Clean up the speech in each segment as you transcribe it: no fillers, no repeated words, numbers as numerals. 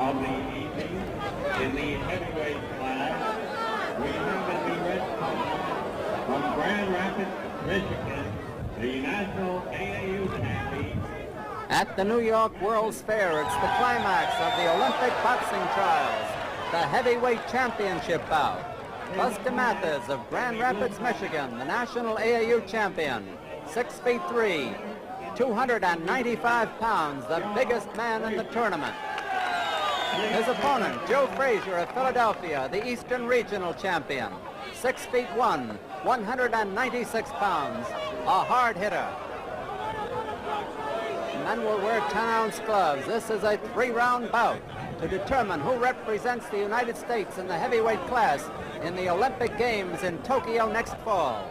of the evening. In the heavyweight class, we have in the red corner from Grand Rapids, Michigan, the national AAU champion. At the New York World's Fair, it's the climax of the Olympic boxing trials, the heavyweight championship bout. Buster Mathis of Grand Rapids, Michigan, the national AAU champion, 6'3", 295 pounds, the biggest man in the tournament. His opponent, Joe Frazier of Philadelphia, the Eastern Regional champion, 6'1", 196 pounds, a hard hitter. Men will wear 10-ounce gloves. This is a 3-round bout to determine who represents the United States in the heavyweight class in the Olympic Games in Tokyo next fall.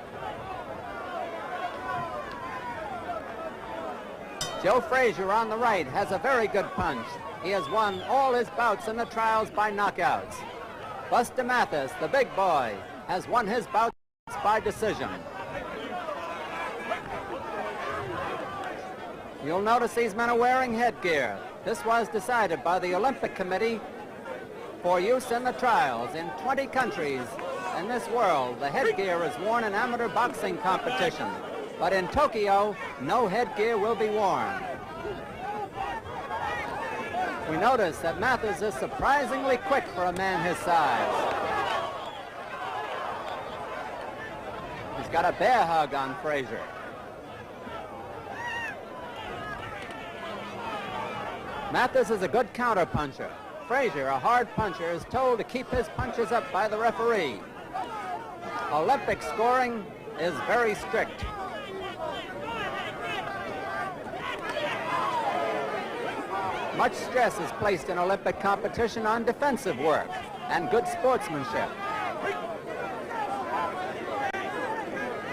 Joe Frazier on the right has a very good punch. He has won all his bouts in the trials by knockouts. Buster Mathis, the big boy, has won his bouts by decision. You'll notice these men are wearing headgear. This was decided by the Olympic Committee for use in the trials. In 20 countries in this world, the headgear is worn in amateur boxing competition. But in Tokyo, no headgear will be worn. We notice that Mathis is surprisingly quick for a man his size. He's got a bear hug on Frazier. Mathis is a good counter-puncher. Frazier, a hard puncher, is told to keep his punches up by the referee. Olympic scoring is very strict. Much stress is placed in Olympic competition on defensive work and good sportsmanship.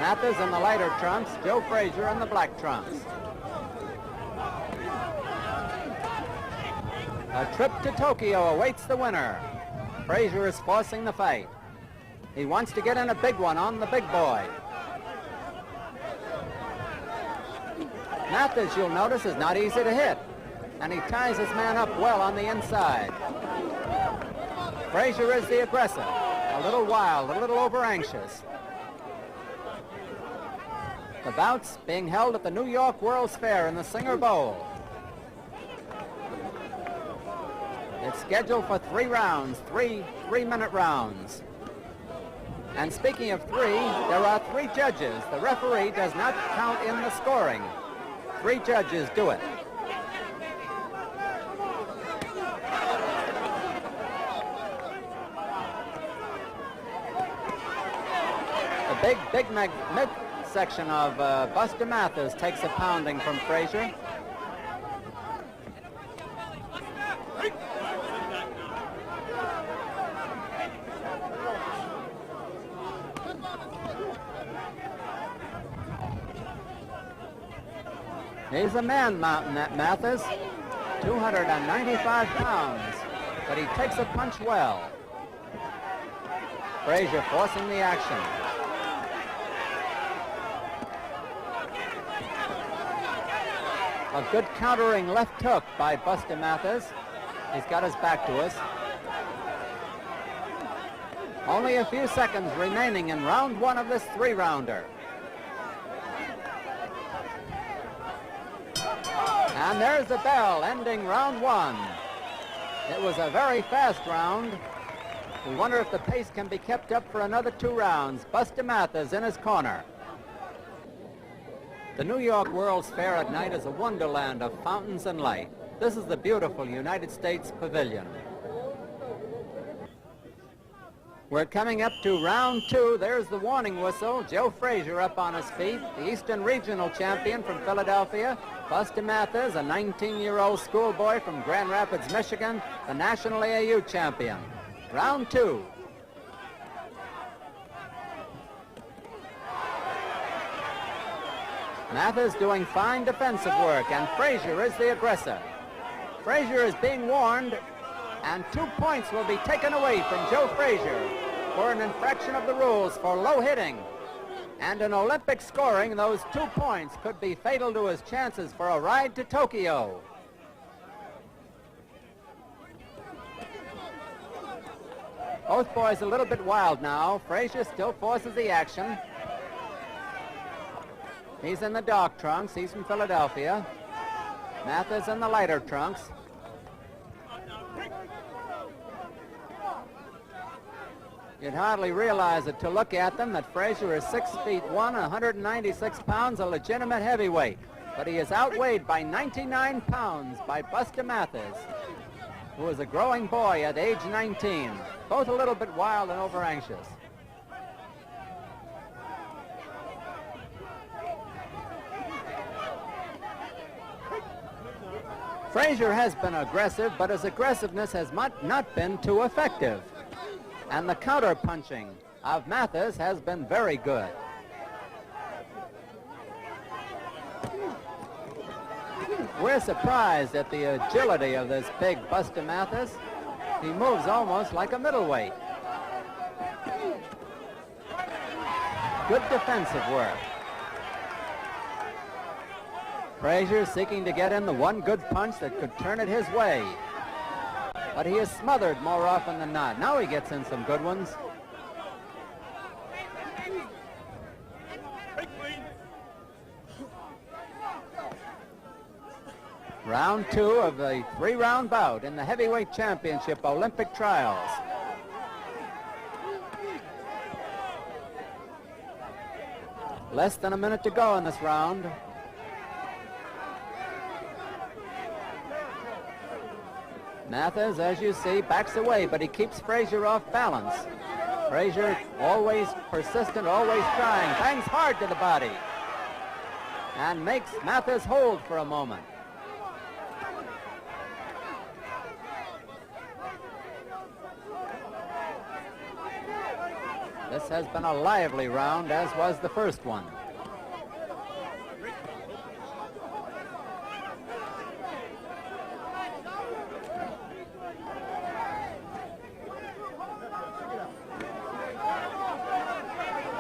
Mathis in the lighter trunks, Joe Frazier in the black trunks. A trip to Tokyo awaits the winner. Frazier is forcing the fight. He wants to get in a big one on the big boy. Mathis, you'll notice, is not easy to hit, and he ties his man up well on the inside. Frazier is the aggressor, a little wild, a little over-anxious. The bout's being held at the New York World's Fair in the Singer Bowl. It's scheduled for 3 rounds, three-minute rounds. And speaking of 3, there are 3 judges. The referee does not count in the scoring. 3 judges do it. The big mid-section of Buster Mathis takes a pounding from Frazier. He's a man mountain, that Mathis, 295 pounds, but he takes a punch well. Frazier forcing the action. A good countering left hook by Buster Mathis. He's got his back to us. Only a few seconds remaining in round 1 of this 3-rounder. And there's the bell ending round 1. It was a very fast round. We wonder if the pace can be kept up for another 2 rounds. Buster Mathis in his corner. The New York World's Fair at night is a wonderland of fountains and light. This is the beautiful United States Pavilion. We're coming up to round 2. There's the warning whistle. Joe Frazier up on his feet, the Eastern Regional champion from Philadelphia. Buster Mathis, a 19-year-old schoolboy from Grand Rapids, Michigan, the national AAU champion. Round 2. Mathis doing fine defensive work, and Frazier is the aggressor. Frazier is being warned, and 2 points will be taken away from Joe Frazier for an infraction of the rules for low hitting. And in Olympic scoring, those 2 points could be fatal to his chances for a ride to Tokyo. Both boys a little bit wild now. Frazier still forces the action. He's in the dark trunks. He's from Philadelphia. Mathis in the lighter trunks. You'd hardly realize it to look at them that Frazier is 6'1", 196 pounds, a legitimate heavyweight. But he is outweighed by 99 pounds by Buster Mathis, who is a growing boy at age 19. Both a little bit wild and over-anxious. Frazier has been aggressive, but his aggressiveness has not been too effective. And the counter-punching of Mathis has been very good. We're surprised at the agility of this big Buster Mathis. He moves almost like a middleweight. Good defensive work. Frazier seeking to get in the one good punch that could turn it his way. But he is smothered more often than not. Now he gets in some good ones. Round 2 of the 3-round bout in the heavyweight championship Olympic trials. Less than a minute to go in this round. Mathis, as you see, backs away, but he keeps Frazier off balance. Frazier always persistent, always trying, bangs hard to the body, and makes Mathis hold for a moment. This has been a lively round, as was the first one.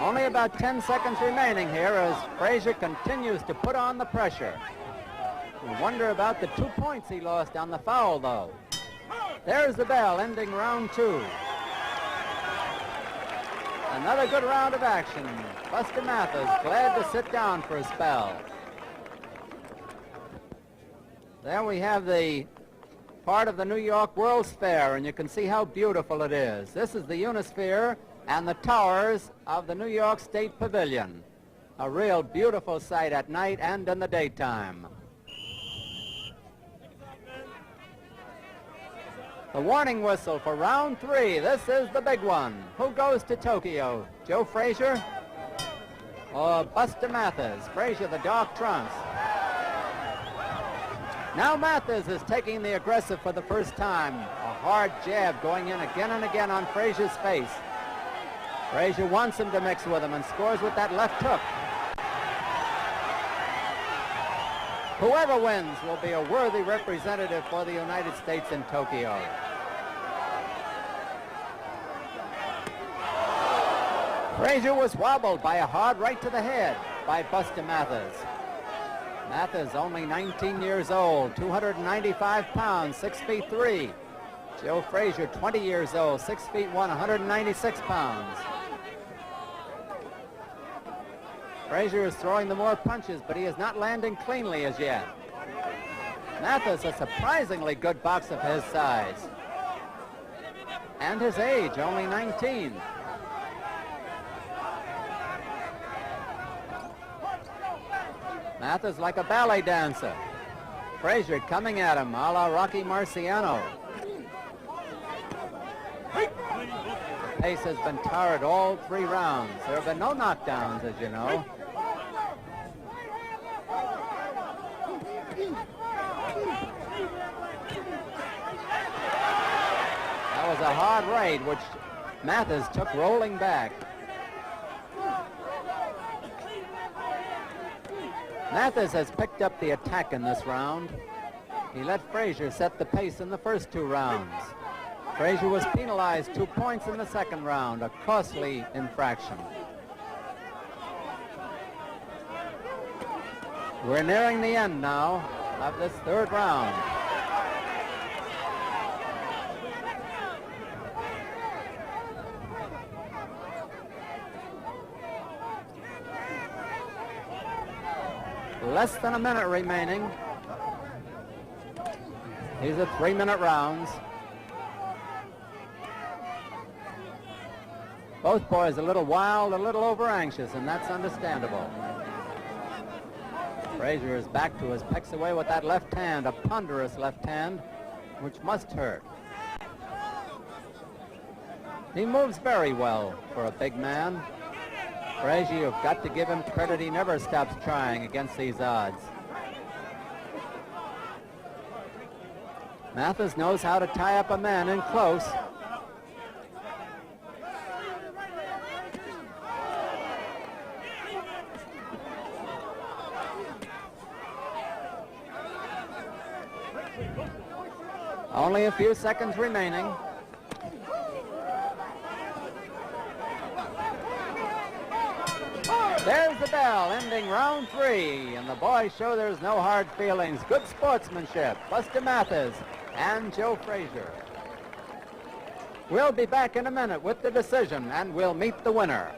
Only about 10 seconds remaining here as Frazier continues to put on the pressure. We wonder about the 2 points he lost on the foul, though. There's the bell, ending round 2. Another good round of action. Buster Mathis glad to sit down for a spell. There we have the part of the New York World's Fair, and you can see how beautiful it is. This is the Unisphere and the towers of the New York State Pavilion. A real beautiful sight at night and in the daytime. The warning whistle for round 3. This is the big one. Who goes to Tokyo? Joe Frazier or Buster Mathis? Frazier, the dark trunks. Now Mathis is taking the aggressive for the first time. A hard jab going in again and again on Frazier's face. Frazier wants him to mix with him and scores with that left hook. Whoever wins will be a worthy representative for the United States in Tokyo. Frazier was wobbled by a hard right to the head by Buster Mathis. Mathis only 19 years old, 295 pounds, 6'3". Joe Frazier, 20 years old, 6'1", 196 pounds. Frazier is throwing the more punches, but he is not landing cleanly as yet. Mathis, a surprisingly good boxer for his size. And his age, only 19. Mathis like a ballet dancer. Frazier coming at him, a la Rocky Marciano. The pace has been torrid all 3 rounds. There have been no knockdowns, as you know. That was a hard right, which Mathis took rolling back. Mathis has picked up the attack in this round. He let Frazier set the pace in the first 2 rounds. Frazier was penalized 2 points in the second round, a costly infraction. We're nearing the end now of this 3rd round. less than a minute remaining. These are 3-minute rounds. Both boys a little wild, a little over-anxious, and that's understandable. Frazier is back to his pecks away with that left hand, a ponderous left hand, which must hurt. He moves very well for a big man. Frazier, you've got to give him credit. He never stops trying against these odds. Mathis knows how to tie up a man in close. Only a few seconds remaining. There's the bell, ending round 3, and the boys show there's no hard feelings. Good sportsmanship, Buster Mathis and Joe Frazier. We'll be back in a minute with the decision, and we'll meet the winner.